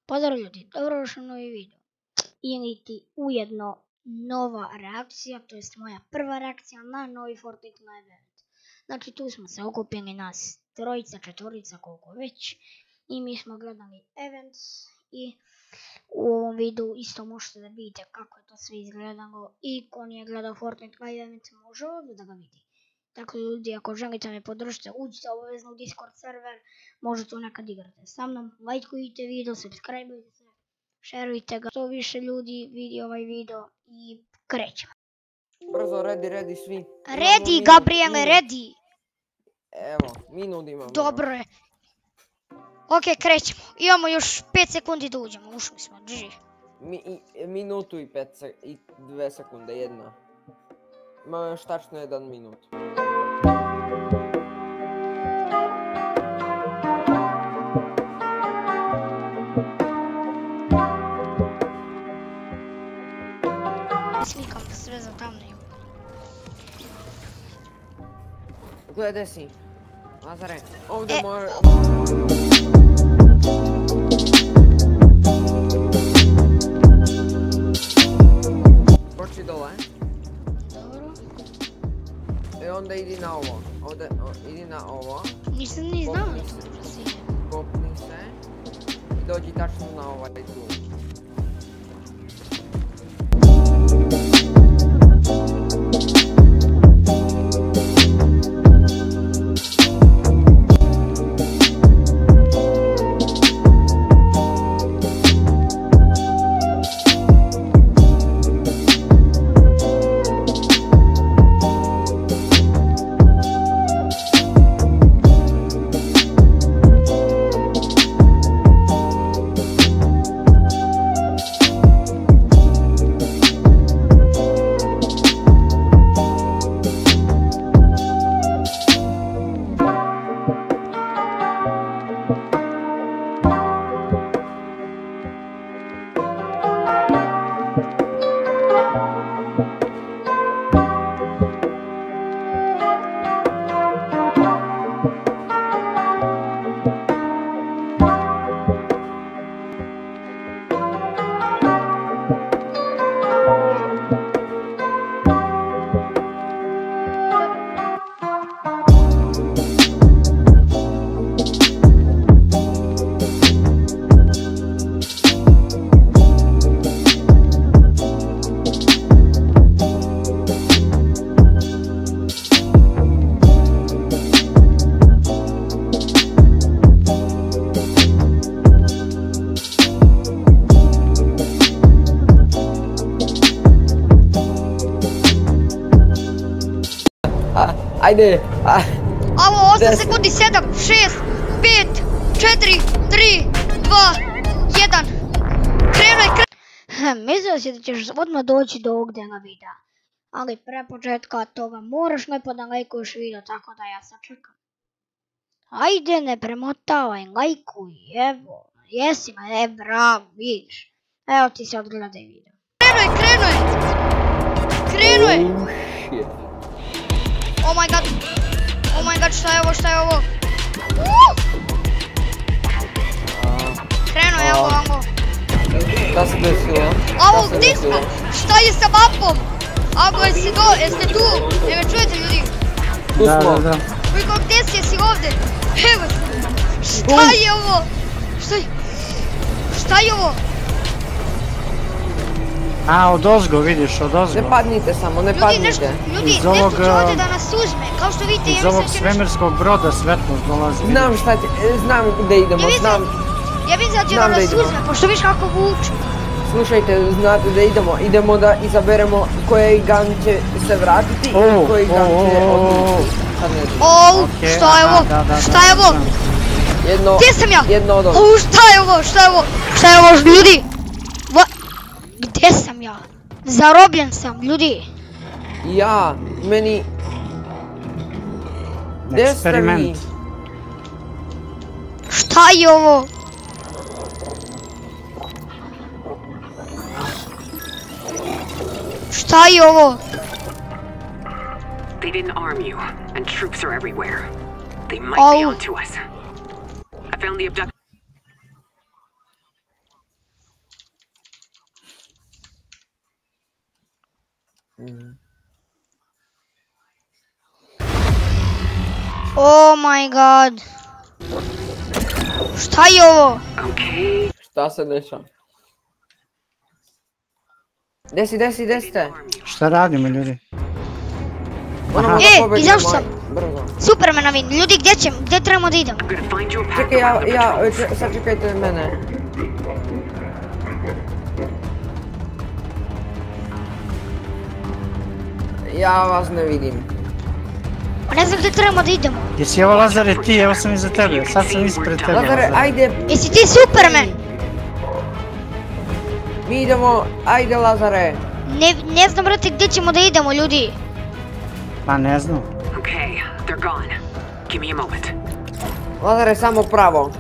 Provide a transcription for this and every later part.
Pozdrav ljudi, dobrodošli u novi video. Ili ujedno nova reakcija, to jest moja prva reakcija na novi Fortnite Live event. Znači tu smo se okupili nas trojica, četvorica, koliko već. I mi smo gledali events i u ovom videu isto možete da vidite kako je to sve izgledalo. I ko nije gledao Fortnite Live event može ovdje da ga vidi. Dakle ljudi, ako želite me podržite, uđite obavezno u Discord server, možete nekad igrati sa mnom, lajkujte video, subscribeujte se, šerujte ga, što više ljudi vidi ovaj video i krećemo. Brzo, ready svi. Ready, Gabriele, ready! Evo, minut imamo. Dobro je. Ok, krećemo. Imamo još 5 sekundi da uđemo, ušli smo, GG. Minutu i 2 sekunde, jedna. Imamo još tačno 1 minut. Slikam sve za thumbnail. Gledaj si. Lazare, ovdje mora... Skoči dole. Dobro. I onda idi na ovo. Ovdje, idi na ovo. Nisam ni znao da to prosi. Kopni se. I dođi tačno na ovaj tu. Ajde! Alo, 8 sekundi, 7, 6, 5, 4, 3, 2, 1. Krenuj! Mislio si da ćeš odmah doći do ovog dela videa. Ali pre početka toga moraš lepo da lajkuješ video, tako da ja sačekam. Ajde, ne premotavaj, lajkuj, evo. Jesi me, bravo, vidiš. Evo ti se odgledaj video. Krenuj! Oh my god, šta je ovo? Krenuo je ovo. Šta se desilo? Ovo, gdje smo? Šta je sa mapom? Abo, jeste tu? Ne me čujete ljudi? Tu smo. Ujko, gdje si, jesi ovdje? Evo, šta je ovo? Šta je ovo? A, odozgo vidiš, odozgo. Ne padnite samo, ne padnite. Ljudi, nešto će ovdje da nas uzme. Kao što vidite, iz ovog svemirskog broda svetlost dolazi. Znam gdje idemo, znam. Ja vidim da će da nas uzme, pošto viš kako vuče. Slušajte, znate da idemo da izaberemo koji gun će se vratiti i koji gun će odlučiti. Šta je ovo? Gdje sam ja? Šta je ovo, ljudi? Gdje sam ja? Zarobljen sam, ljudi. Ja, meni... Eksperiment. Šta je ovo? Šta je ovo? They didn't arm you, and troops are everywhere. They might be onto us. I found the abductor. Oh my god. Šta je ovo? Okay. Šta se dešava? Desite. Šta radimo ljudi? Moramo da E, pobedimo, izašao sam. brzo. Supermana vidim. Ljudi, gdje trebamo da idemo? I'm gonna find you a path Čekaj, around the patrols. sad čekajte mene. Ja vas ne vidim. Pa ne znam gdje trebamo da idemo. Jesi ovo Lazare ti, evo sam iza tebe, sad sam ispred tebe. Lazare, ajde, Jesi ti Superman? mi idemo, ajde Lazare. Ne znam, brate, gdje ćemo da idemo, ljudi. Pa ne znam. Okay, they're gone. Give me a moment. Lazare, samo pravo.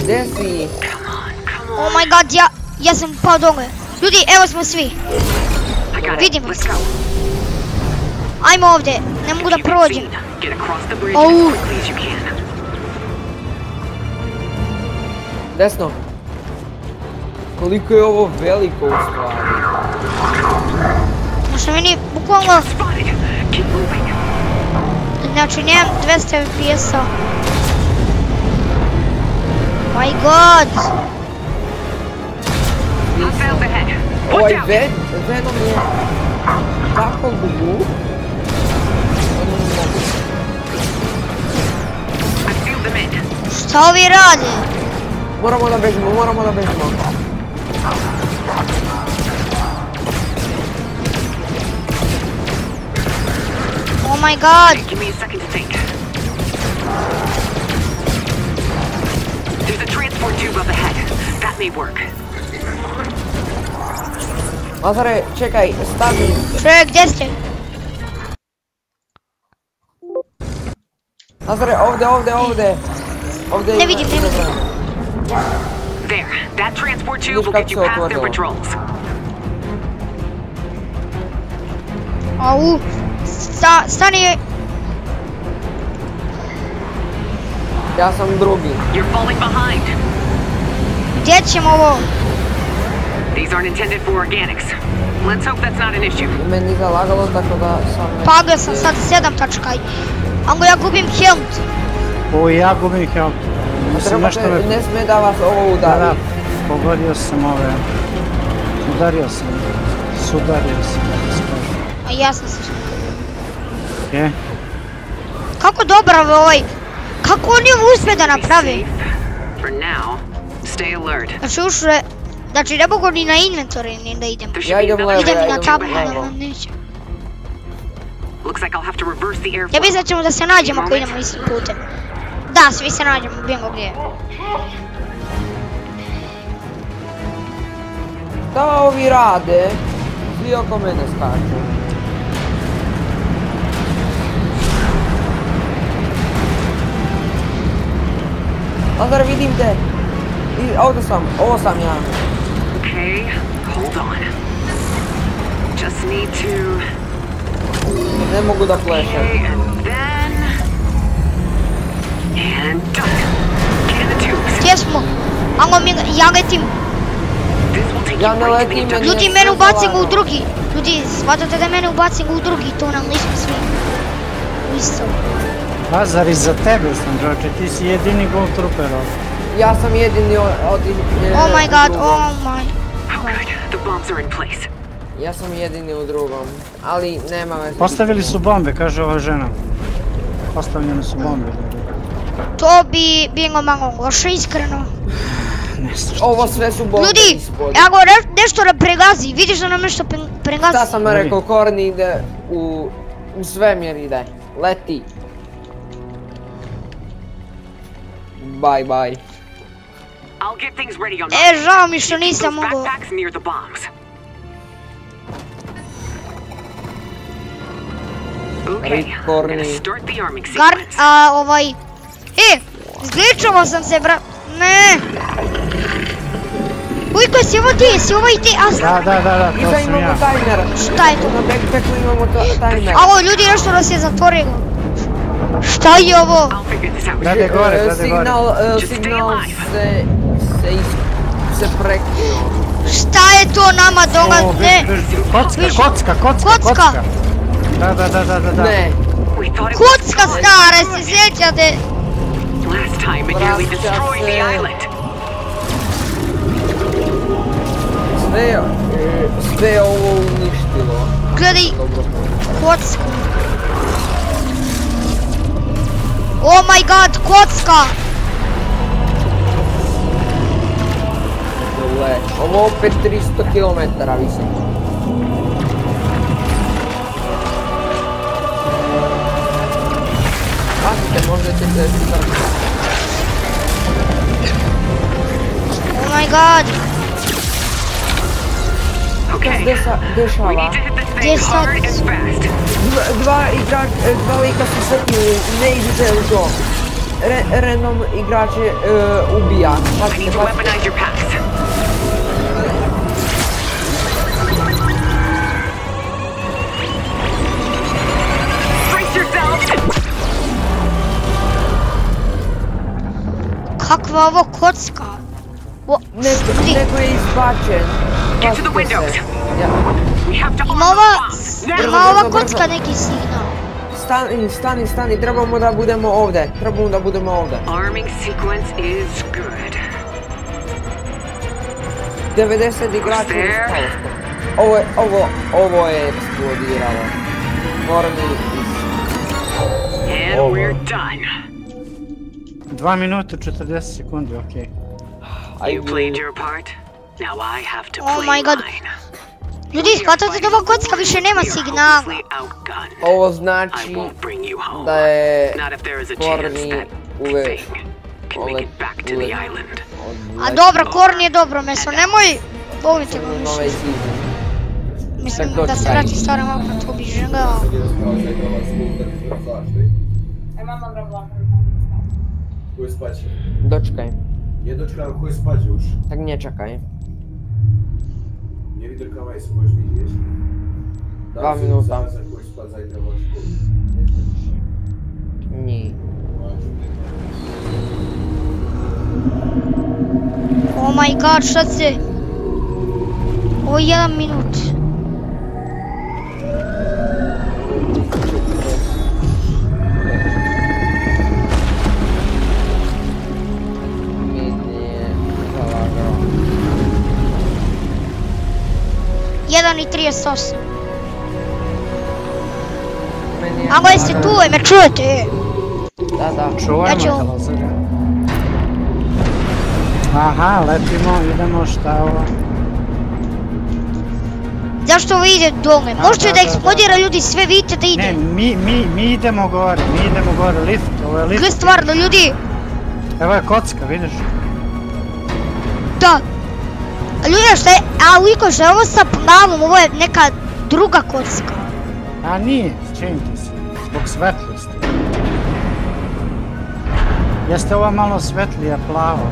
Gdje si? Oh my god, ja sam pao dole. Ljudi, evo smo svi. I got it. Vidimo Let's se. go. Ajmo ovdje, ne mogu da You can prođem. see. Get across the bridge Oh. as quickly as you can. Desno. Koliko je ovo veliko u stvari. Možda meni bukvalno, Spotted. Keep moving. znači nemam 200 FPS-a. My god. Hostiles ahead. Ovaj Watch out. Venom je tako gugu. I sealed them in. Šta ovi rade? Moramo da bežimo. Oh my god. Give me a second to think. There's a transport tube up ahead. That may work. Lazare, čekaj, stavi. Čovjek, gdje ste? Lazare, ovdje. Ne vidim. There. That transport tube will get you past their patrols. Au. Stani. Ja sam drugi. You're falling behind. Gdje ćemo ovo? These aren't intended for organics. Let's hope that's not an issue. Meni zalagalo tako da sam... Pagao sam sad 7 tačka. Ango, ja gubim health. O, ja gubim health. Mislim nešto me... Ne sme da vas ovo Da, udari. pogodio sam ove... Sudario sam. A ja sam se... Je? Kako dobro ovaj... Kako oni ovo uspije da napravi? For now, stay alert. Znači ušle... Znači ne mogu ni na inventory ni da idem. There Ja should be idem another levo, Idem ja na idem tabu, levo. ali neću. Looks like I'll have to reverse the Ja airflow. mislim da ćemo da se nađemo ako idemo istim putem. Da, svi se nađemo, bingo gdje. Šta ovi rade? Svi oko mene skaču. Lazar, vidim te. Ovo sam ja. Okay, hold on. Just need to... Ne mogu da plešem. Okay, and then... And done. Get in the tubes. Gdje smo? Ango, ja letim. This will take Ja you ne right to the letim, abduction. Ljudi, mene ubacim u drugi. Ljudi, shvatate da mene ubacim u drugi, to nam nismo svi. Isto. Lazar, iza tebe sam, Đorđe, ti si jedini Gold Trooper ovdje. Ja sam jedini od... Oh my god, oh my... Oh good, the bombs are in place. Ja sam jedini u drugom, ali nema veze. Postavili su bombe, kaže ova žena. Postavljene su bombe. To bi bilo malo loše, iskreno. Ne znam što. Ovo sve su bombe Ljudi, ispod. evo nešto da pregazi, vidiš da nam nešto pregazi? Šta sam rekao, Korni ide u svemir ide. Leti. Bye bye. I'll get things ready on my... Žao mi što Keep nisam those mogao. backpacks near the bombs. Okay, Rip I'm Corny. gonna start the arming Guard, sequence. zgličovao sam se, ne. Ujko, si ovo ti, si ovo i ti, Da, to Iza sam imamo ja. tajmer. Šta je to? Na backpacku imamo tajmer. Alo, ljudi, nešto nas je zatvorilo. Šta je ovo? I'll figure this out. Glede gore. Signal se prekinuo. Šta je to nama događa? Ne. Kocka. Da. Ne. Kocka stare, se sjećate? Last time it nearly destroyed the island. Sve je ovo uništilo. Gledaj, kocka. Oh my god, kocka! Ovo opet 300 km visoko. Pazite, možete se strpiti. Oh my god! Okay, Gdje se we dešava? need to hit this Gdje thing sad? hard and fast. Dva lika su setnuli, ne idite u to. Random igrače ubija. I need to weaponize your paths. Brace yourselves! Kakva ovo kocka? Neko je izbačen. Get to the windows. Ja. We have to arm Ima the bombs. ova kocka neki signal. Stani, trebamo da budemo ovdje. Arming sequence is good. 90 igrača je spalo. Ovo je eksplodiralo. And we're done. 2 minuta 40 sekundi, okej. You played your part. Now I have to Oh play my god. mine. Ljudi, shvatate da ova kocka više nema signala. Ovo I znači won't bring you home. da je Not if there is a chance Korni that uvek thing can make it back to the island. A dobro, Korni je dobro meso, nemoj... Bovite ga više. nove season. Mislim Tak da se dočekaj. vrati stara mapa, to bi žegao. Koji spaće? Dočekaj, Je dočekaj koji spaće už. tak nie čakaj. Nie widzę kawaj, co możesz widzieć. 2 minuta. Za koji spać zajdę w szkole. Nie. Oh my god, šta se... Ovo je 1 minut. Nije zalagao. 1:38. Meni je... Ako jeste tu, me čujete? Da. Čuvajmo Ja ću- te, Lazare. Aha, letimo, idemo, šta ovo? Zašto ovo ide dole? Možete da da. eksplodira ljudi, sve vidite da Ne, ide. mi idemo gore, lift, ovo je lift. Gle stvarno, ljudi, Evo je kocka, vidiš? da. A ljudi, šta je, a uliko što je ovo sa plavom, ovo je neka druga kocka. A nije, čini ti se, zbog svetlosti. Jeste ova malo svetlija plava,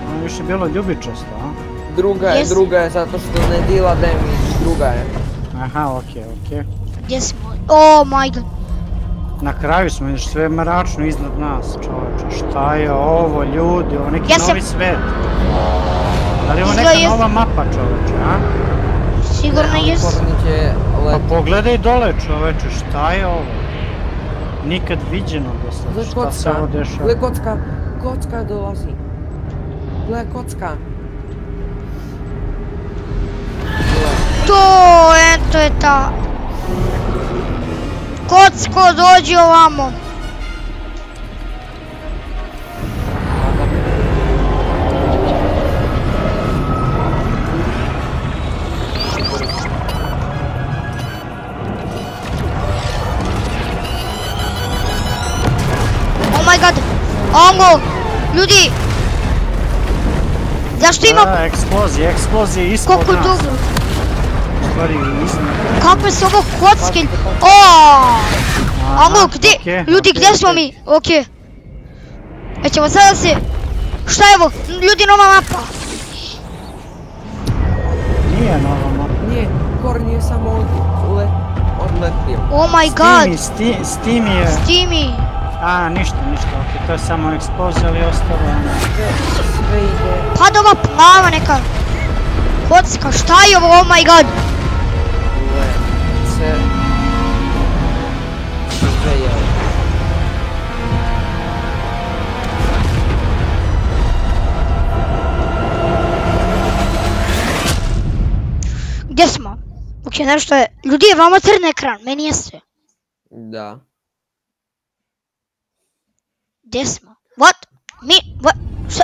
ono je više bilo ljubičasto, a? Druga je zato što ne dila damage, druga je. Aha, okej. Gdje smo? Oh my god. Na kraju smo, vidiš, sve je mračno iznad nas, čovječe. Šta je ovo, ljudi, ovo neki Ja sam- novi svet. Da li je ovo Izgleda neka jest- nova mapa, čovječe, a? Sigurno jesu. Korni će Pa leti. pogledaj dole, čovječe, šta je ovo? Nikad viđeno do sad, Gle šta se ovo dešava? Gle kocka dolazi. Gle kocka. To, eto je ta. Kocko, dođi ovamo. Oh my god. Ongo, ljudi. Zašto ima Da, eksplozije ispod koliko nas. dobro? Stvari, nisam... Kakve su ovo kocke? Oooo! Ongo, gdje? okej, Ljudi, okej, gdje smo okej. mi? Okej. Ćemo sada se... Šta je ovo? Ljudi, nova mapa. Nije nova mapa. Nije, Korni je samo odletio. Oh my god. Steam je... Steamy. A, ništa, ok, to je samo eksplozija, ali ostalo ono. Sve ide. Pa ova plava neka kocka, šta je ovo, oh my god? Sve je ovo. Gdje smo? Ok, nešto je, ljudi je vama crni ekran, meni jeste. Da. Gdje smo? What? What? Šta?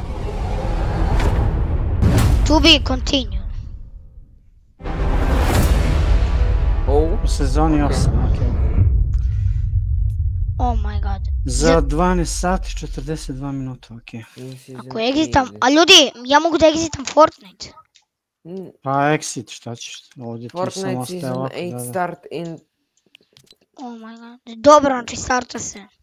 To be continued. Oh. U sezoni 8, ok. Oh my god. Za 12 sati 42 minuta, ok. Ako exitam, a ljudi, ja mogu da exitam Fortnite. Pa exit, šta ćeš? Ovdje ti samo Fortnite ostaje Season ovako, 8 da. start in... Oh my god. Dobro, znači starta se.